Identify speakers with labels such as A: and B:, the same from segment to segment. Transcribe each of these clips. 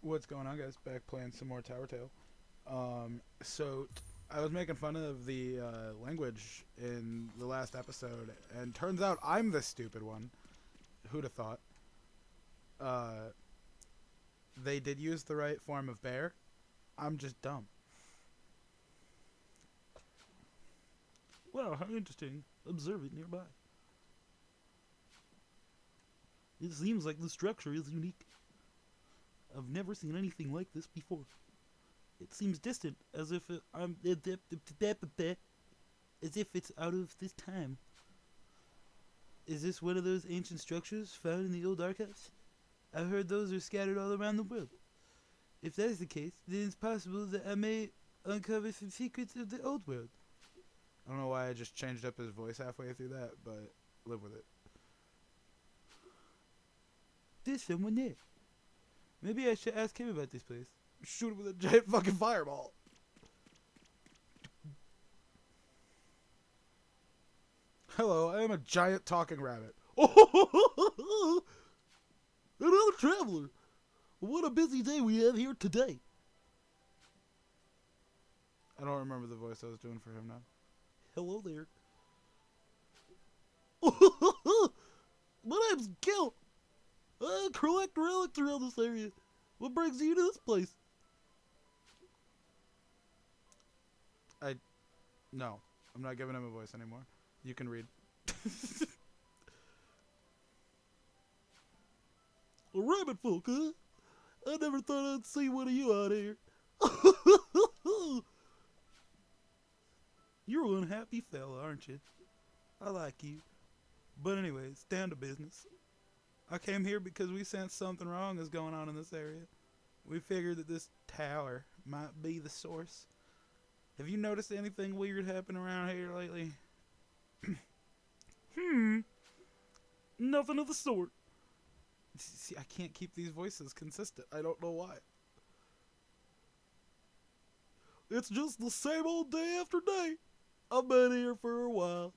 A: What's going on, guys? Back playing some more Tower Tale. So I was making fun of the language in the last episode, and turns out I'm the stupid one. Who'd have thought? Uh, they did use the right form of bear. I'm just dumb. Wow, how interesting. Observe it nearby. It seems like the structure is unique. I've never seen anything like this before. It seems distant, as if as if it's out of this time. Is this one of those ancient structures found in the old archives? I've heard those are scattered all around the world. If that is the case, then it's possible that I may uncover some secrets of the old world. I don't know why I just changed up his voice halfway through that, but live with it. There's someone there. Maybe I should ask him about this place. Shoot him with a giant fucking fireball. Hello, I am a giant talking rabbit. Oh, another traveler. What a busy day we have here today. I don't remember the voice I was doing for him now. Hello there. My name's Gil. I collect relics around this area. What brings you to this place? No. I'm not giving him a voice anymore. You can read. A rabbit folk, huh? I never thought I'd see one of you out here. You're one happy fella, aren't you? I like you. But anyways, down to business. I came here because we sensed something wrong is going on in this area. We figured that this tower might be the source. Have you noticed anything weird happen around here lately? Nothing of the sort. See, I can't keep these voices consistent. I don't know why. It's just the same old day after day. I've been here for a while.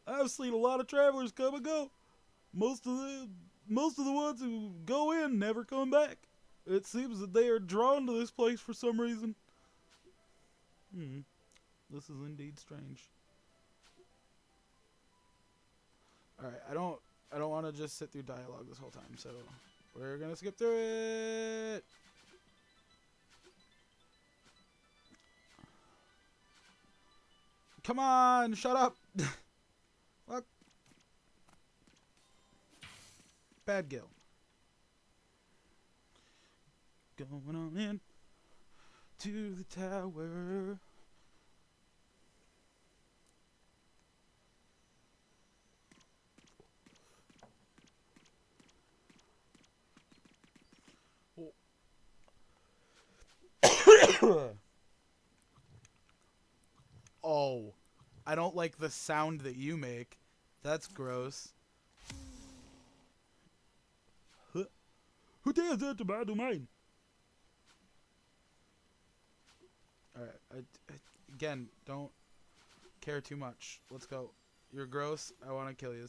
A: I've seen a lot of travelers come and go. Most of the ones who go in never come back. It seems that they are drawn to this place for some reason. This is indeed strange. Alright, I don't want to just sit through dialogue this whole time, so we're gonna skip through it. Come on, shut up. Fuck. Bad Gil. Going on in to the tower. Oh, I don't like the sound that you make. That's gross. Huh? Who dares enter my domain? Alright, again, don't care too much. Let's go. You're gross. I want to kill you.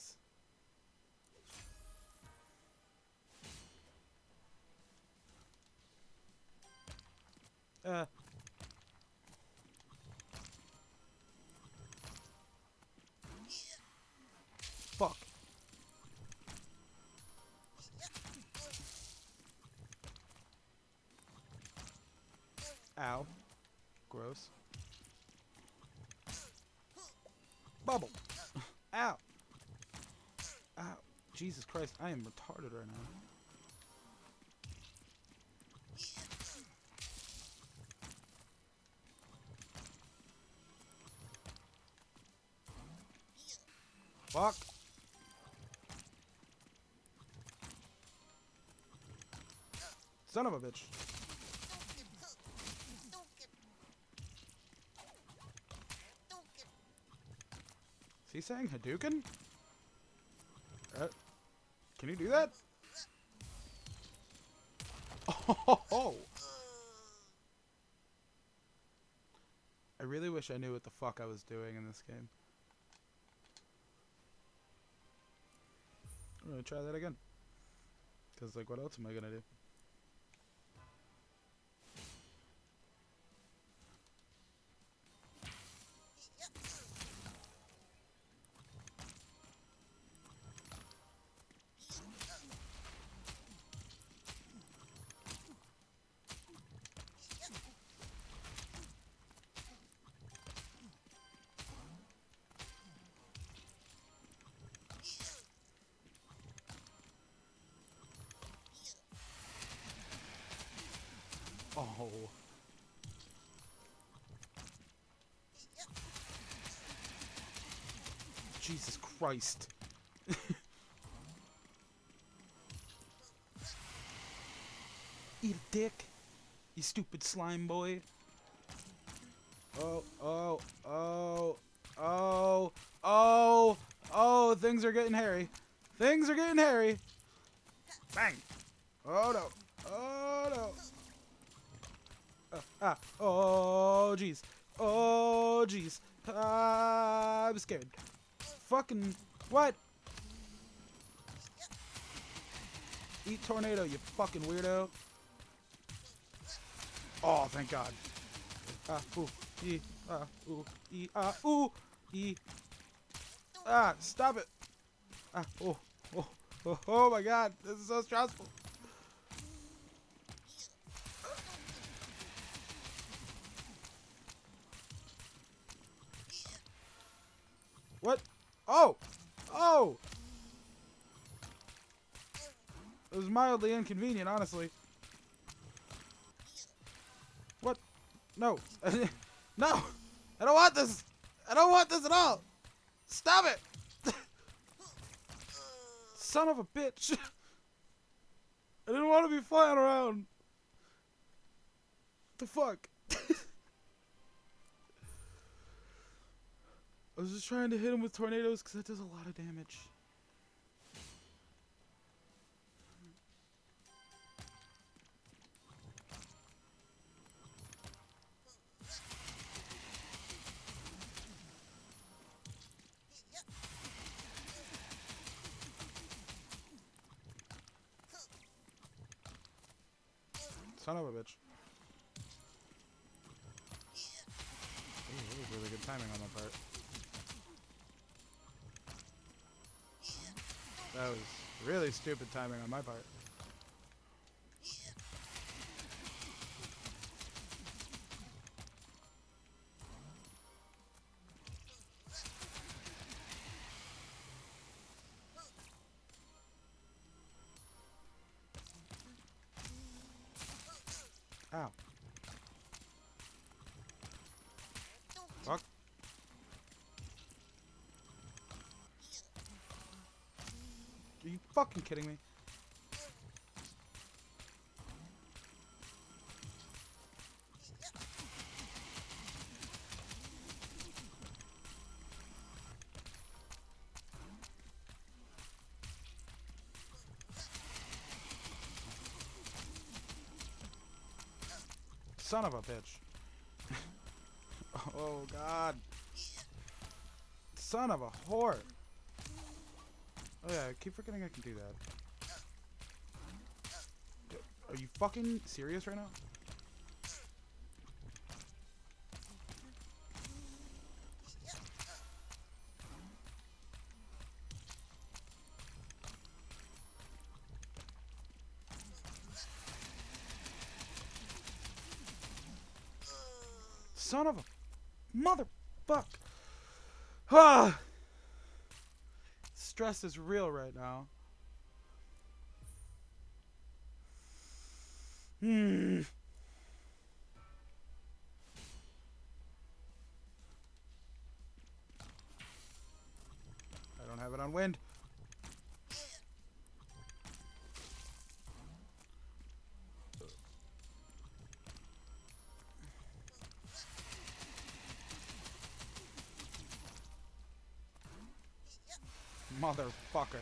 A: Fuck. Ow. Gross. Bubble. Ow. Ow. Jesus Christ, I am retarded right now. Fuck. Son of a bitch. Is he saying Hadouken? Can you do that? Oh! I really wish I knew what the fuck I was doing in this game. I'm gonna try that again. Because, like, what else am I gonna do? Oh. Jesus Christ. Eat a dick, you stupid slime boy. Oh, things are getting hairy. Things are getting hairy. Bang. Oh no. Oh no. Oh jeez. Oh jeez. I'm scared. Fucking what? Eat tornado, you fucking weirdo. Oh, thank God. Stop it. Oh my God, this is so stressful. What? Oh! It was mildly inconvenient, honestly. What? No. No! I don't want this! I don't want this at all! Stop it! Son of a bitch! I didn't want to be flying around. What the fuck? I was just trying to hit him with tornadoes because that does a lot of damage. Son of a bitch. Ooh, that was really good timing on my part. That was really stupid timing on my part. Ow. Fuck. Are you fucking kidding me? Son of a bitch. Oh God. Son of a whore. Oh yeah, I keep forgetting I can do that. Are you fucking serious right now? Son of a motherfuck. Ah. Stress is real right now. I don't have it on wind. Motherfucker.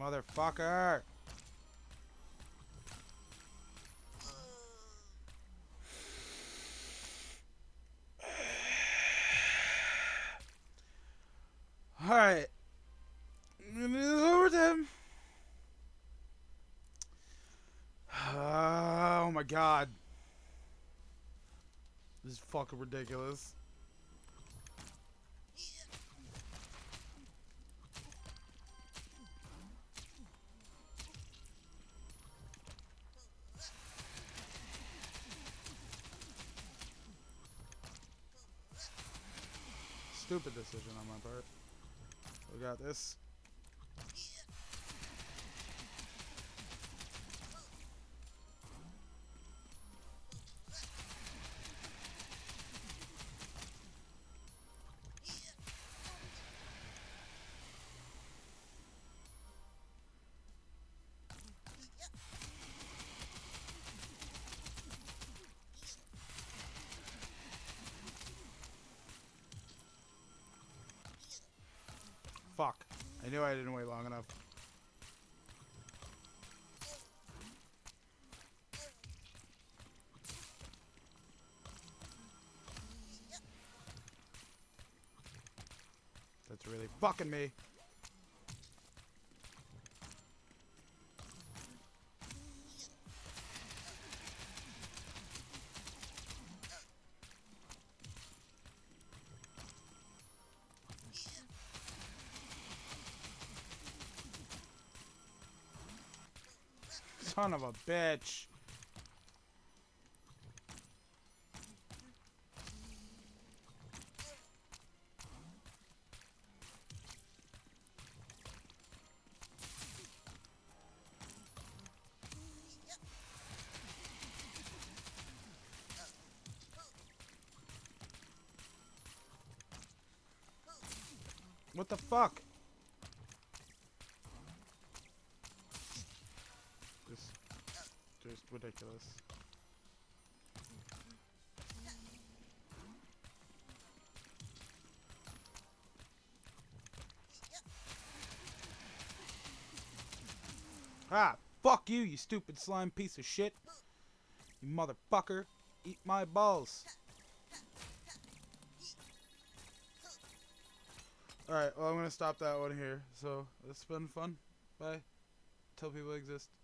A: Motherfucker! Alright. I'm gonna do this overtime. Oh my god. This is fucking ridiculous. Stupid decision on my part. We got this. Fuck. I knew I didn't wait long enough. That's really fucking me. Son of a bitch. What the fuck? Just ridiculous. Ah, fuck you, you stupid slime piece of shit. You motherfucker. Eat my balls. Alright, well I'm gonna stop that one here. So, it's been fun. Bye. Tell people I exist.